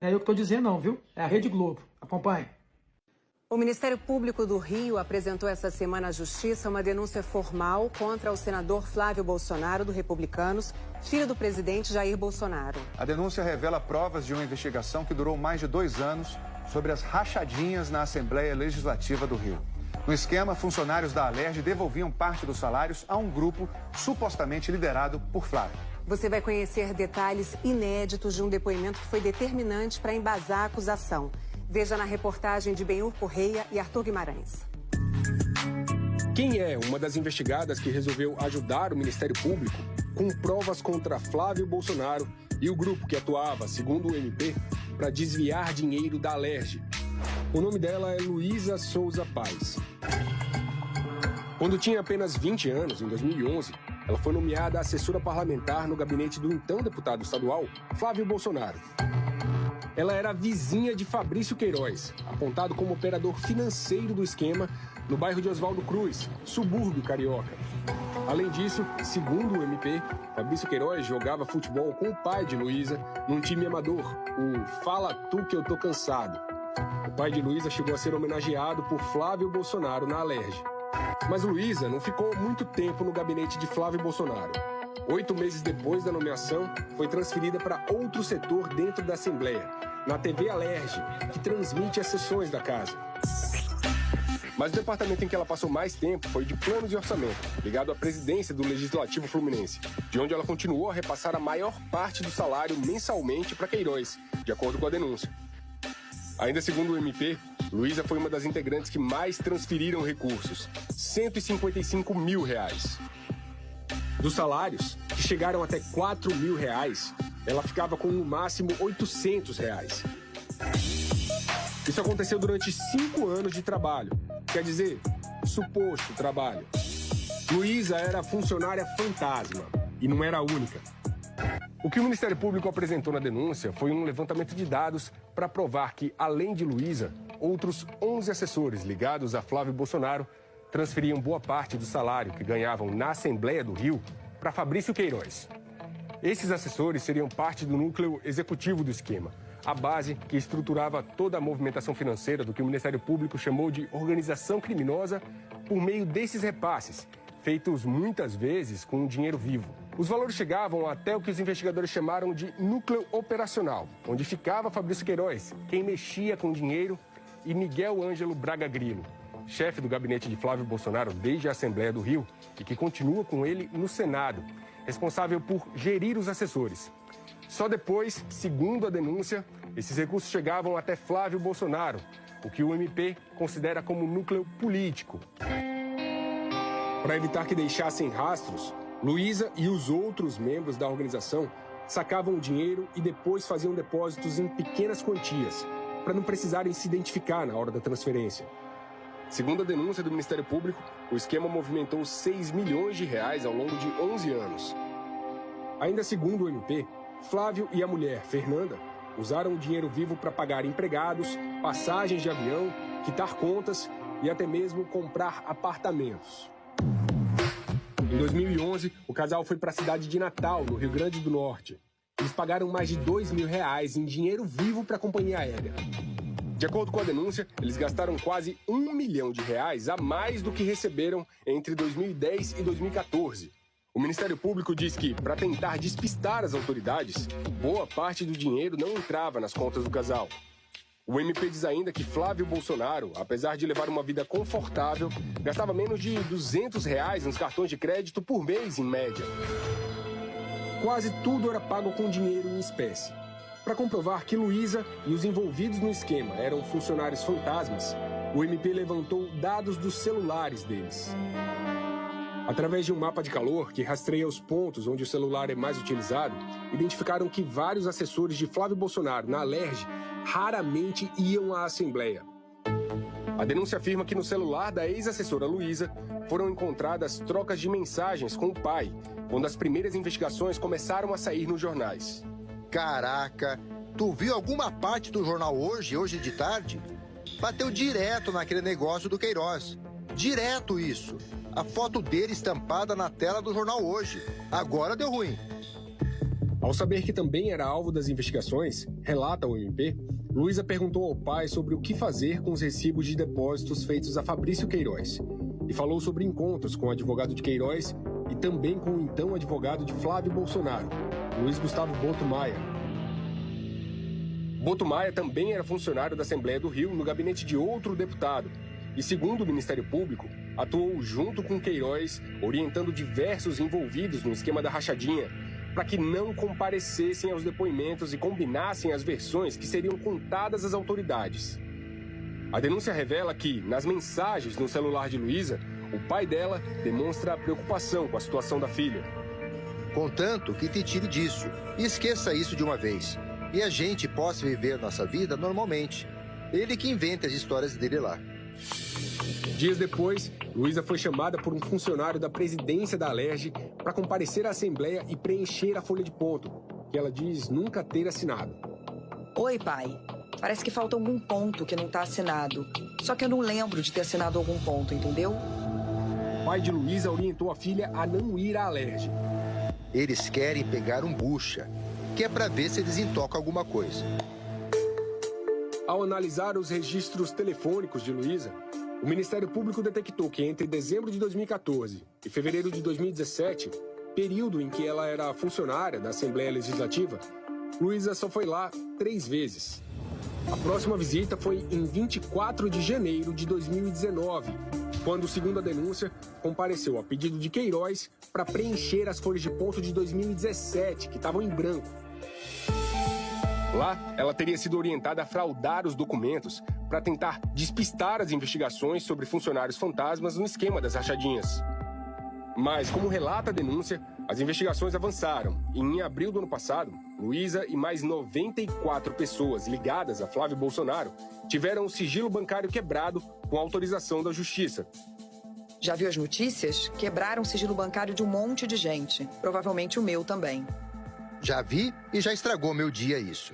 É eu que estou dizendo não, viu? É a Rede Globo. Acompanhe. O Ministério Público do Rio apresentou essa semana à Justiça uma denúncia formal contra o senador Flávio Bolsonaro, do Republicanos, filho do presidente Jair Bolsonaro. A denúncia revela provas de uma investigação que durou mais de 2 anos sobre as rachadinhas na Assembleia Legislativa do Rio. No esquema, funcionários da Alerj devolviam parte dos salários a um grupo supostamente liderado por Flávio. Você vai conhecer detalhes inéditos de um depoimento que foi determinante para embasar a acusação. Veja na reportagem de Benhur Correia e Arthur Guimarães. Quem é uma das investigadas que resolveu ajudar o Ministério Público com provas contra Flávio Bolsonaro e o grupo que atuava, segundo o MP, para desviar dinheiro da Alerj? O nome dela é Luísa Souza Paes. Quando tinha apenas 20 anos, em 2011, ela foi nomeada assessora parlamentar no gabinete do então deputado estadual, Flávio Bolsonaro. Ela era vizinha de Fabrício Queiroz, apontado como operador financeiro do esquema no bairro de Oswaldo Cruz, subúrbio carioca. Além disso, segundo o MP, Fabrício Queiroz jogava futebol com o pai de Luísa num time amador, o Fala Tu Que Eu Tô Cansado. O pai de Luísa chegou a ser homenageado por Flávio Bolsonaro na Alerj. Mas Luísa não ficou muito tempo no gabinete de Flávio Bolsonaro. 8 meses depois da nomeação, foi transferida para outro setor dentro da Assembleia, na TV Alerj, que transmite as sessões da casa. Mas o departamento em que ela passou mais tempo foi de planos e orçamento, ligado à presidência do Legislativo Fluminense, de onde ela continuou a repassar a maior parte do salário mensalmente para Queiroz, de acordo com a denúncia. Ainda segundo o MP, Luísa foi uma das integrantes que mais transferiram recursos, R$155 mil. Dos salários, que chegaram até R$4 mil, ela ficava com no máximo R$800. Isso aconteceu durante 5 anos de trabalho, quer dizer, suposto trabalho. Luísa era funcionária fantasma e não era a única. O que o Ministério Público apresentou na denúncia foi um levantamento de dados para provar que, além de Luísa, outros 11 assessores ligados a Flávio Bolsonaro transferiam boa parte do salário que ganhavam na Assembleia do Rio para Fabrício Queiroz. Esses assessores seriam parte do núcleo executivo do esquema, a base que estruturava toda a movimentação financeira do que o Ministério Público chamou de organização criminosa por meio desses repasses, feitos muitas vezes com dinheiro vivo. Os valores chegavam até o que os investigadores chamaram de núcleo operacional, onde ficava Fabrício Queiroz, quem mexia com dinheiro, e Miguel Ângelo Braga Grilo, chefe do gabinete de Flávio Bolsonaro desde a Assembleia do Rio e que continua com ele no Senado, responsável por gerir os assessores. Só depois, segundo a denúncia, esses recursos chegavam até Flávio Bolsonaro, o que o MP considera como núcleo político. Para evitar que deixassem rastros, Luísa e os outros membros da organização sacavam o dinheiro e depois faziam depósitos em pequenas quantias, para não precisarem se identificar na hora da transferência. Segundo a denúncia do Ministério Público, o esquema movimentou R$6 milhões ao longo de 11 anos. Ainda segundo o MP, Flávio e a mulher, Fernanda, usaram o dinheiro vivo para pagar empregados, passagens de avião, quitar contas e até mesmo comprar apartamentos. Em 2011, o casal foi para a cidade de Natal, no Rio Grande do Norte. Eles pagaram mais de R$2 mil em dinheiro vivo para a companhia aérea. De acordo com a denúncia, eles gastaram quase R$1 milhão a mais do que receberam entre 2010 e 2014. O Ministério Público diz que, para tentar despistar as autoridades, boa parte do dinheiro não entrava nas contas do casal. O MP diz ainda que Flávio Bolsonaro, apesar de levar uma vida confortável, gastava menos de R$200 nos cartões de crédito por mês, em média. Quase tudo era pago com dinheiro em espécie. Para comprovar que Luísa e os envolvidos no esquema eram funcionários fantasmas, o MP levantou dados dos celulares deles. Através de um mapa de calor que rastreia os pontos onde o celular é mais utilizado, identificaram que vários assessores de Flávio Bolsonaro na Alerj raramente iam à Assembleia. A denúncia afirma que no celular da ex-assessora Luísa foram encontradas trocas de mensagens com o pai, quando as primeiras investigações começaram a sair nos jornais. Caraca, tu viu alguma parte do jornal hoje de tarde? Bateu direto naquele negócio do Queiroz. Direto isso. A foto dele estampada na tela do jornal Hoje. Agora deu ruim. Ao saber que também era alvo das investigações, relata o MP, Luísa perguntou ao pai sobre o que fazer com os recibos de depósitos feitos a Fabrício Queiroz e falou sobre encontros com o advogado de Queiroz e também com o então advogado de Flávio Bolsonaro, Luiz Gustavo Boto Maia. Boto Maia também era funcionário da Assembleia do Rio no gabinete de outro deputado e, segundo o Ministério Público, atuou junto com Queiroz, orientando diversos envolvidos no esquema da rachadinha, para que não comparecessem aos depoimentos e combinassem as versões que seriam contadas às autoridades. A denúncia revela que, nas mensagens no celular de Luísa, o pai dela demonstra preocupação com a situação da filha. Contanto que te tire disso e esqueça isso de uma vez. E a gente possa viver nossa vida normalmente. Ele que inventa as histórias dele lá. Dias depois, Luísa foi chamada por um funcionário da presidência da Alerj para comparecer à Assembleia e preencher a folha de ponto, que ela diz nunca ter assinado. Oi, pai. Parece que falta algum ponto que não está assinado. Só que eu não lembro de ter assinado algum ponto, entendeu? O pai de Luísa orientou a filha a não ir à Alerj. Eles querem pegar um bucha, que é para ver se desentoca alguma coisa. Ao analisar os registros telefônicos de Luísa, o Ministério Público detectou que entre dezembro de 2014 e fevereiro de 2017, período em que ela era funcionária da Assembleia Legislativa, Luísa só foi lá 3 vezes. A próxima visita foi em 24 de janeiro de 2019, quando, segundo a denúncia, compareceu a pedido de Queiroz para preencher as folhas de ponto de 2017, que estavam em branco. Lá, ela teria sido orientada a fraudar os documentos para tentar despistar as investigações sobre funcionários fantasmas no esquema das rachadinhas. Mas, como relata a denúncia, as investigações avançaram e, em abril do ano passado, Luísa e mais 94 pessoas ligadas a Flávio Bolsonaro tiveram o sigilo bancário quebrado com autorização da Justiça. Já viu as notícias? Quebraram o sigilo bancário de um monte de gente. Provavelmente o meu também. Já vi e já estragou meu dia isso.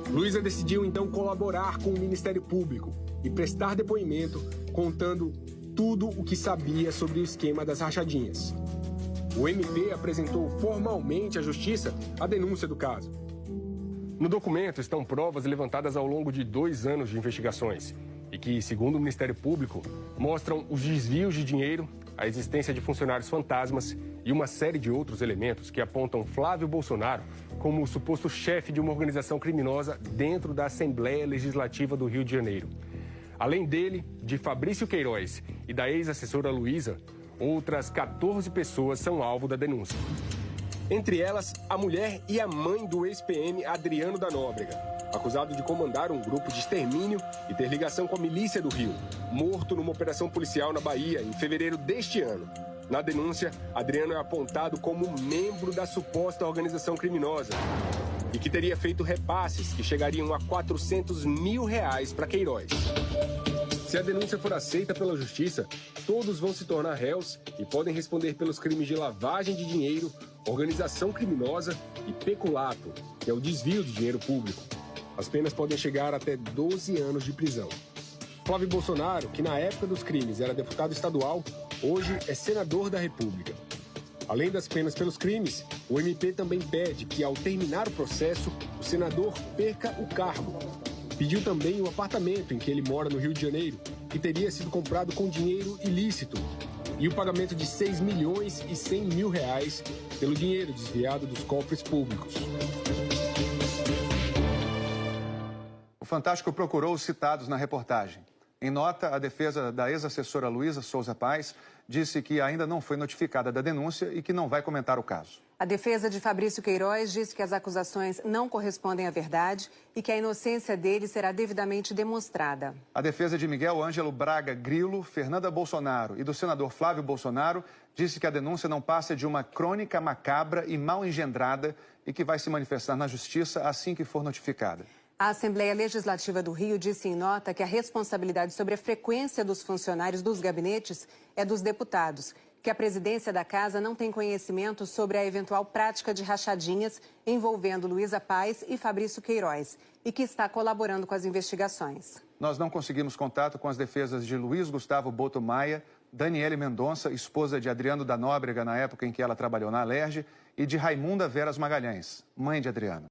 Luísa decidiu então colaborar com o Ministério Público e prestar depoimento contando tudo o que sabia sobre o esquema das rachadinhas. O MP apresentou formalmente à Justiça a denúncia do caso. No documento estão provas levantadas ao longo de 2 anos de investigações e que, segundo o Ministério Público, mostram os desvios de dinheiro, a existência de funcionários fantasmas e uma série de outros elementos que apontam Flávio Bolsonaro como o suposto chefe de uma organização criminosa dentro da Assembleia Legislativa do Rio de Janeiro. Além dele, de Fabrício Queiroz e da ex-assessora Luísa, outras 14 pessoas são alvo da denúncia. Entre elas, a mulher e a mãe do ex-PM Adriano da Nóbrega, acusado de comandar um grupo de extermínio e ter ligação com a milícia do Rio, morto numa operação policial na Bahia em fevereiro deste ano. Na denúncia, Adriano é apontado como membro da suposta organização criminosa e que teria feito repasses que chegariam a R$400 mil para Queiroz. Se a denúncia for aceita pela Justiça, todos vão se tornar réus e podem responder pelos crimes de lavagem de dinheiro, organização criminosa e peculato, que é o desvio de dinheiro público. As penas podem chegar até 12 anos de prisão. Flávio Bolsonaro, que na época dos crimes era deputado estadual, hoje é senador da República. Além das penas pelos crimes, o MP também pede que, ao terminar o processo, o senador perca o cargo. Pediu também o apartamento em que ele mora no Rio de Janeiro, que teria sido comprado com dinheiro ilícito, e o pagamento de R$6 milhões e 100 mil pelo dinheiro desviado dos cofres públicos. O Fantástico procurou os citados na reportagem. Em nota, a defesa da ex-assessora Luísa Souza Paes disse que ainda não foi notificada da denúncia e que não vai comentar o caso. A defesa de Fabrício Queiroz disse que as acusações não correspondem à verdade e que a inocência dele será devidamente demonstrada. A defesa de Miguel Ângelo Braga Grilo, Fernanda Bolsonaro e do senador Flávio Bolsonaro disse que a denúncia não passa de uma crônica macabra e mal engendrada e que vai se manifestar na justiça assim que for notificada. A Assembleia Legislativa do Rio disse em nota que a responsabilidade sobre a frequência dos funcionários dos gabinetes é dos deputados, que a presidência da casa não tem conhecimento sobre a eventual prática de rachadinhas envolvendo Luísa Paes e Fabrício Queiroz e que está colaborando com as investigações. Nós não conseguimos contato com as defesas de Luiz Gustavo Boto Maia, Daniele Mendonça, esposa de Adriano da Nóbrega na época em que ela trabalhou na Alerj, e de Raimunda Veras Magalhães, mãe de Adriano.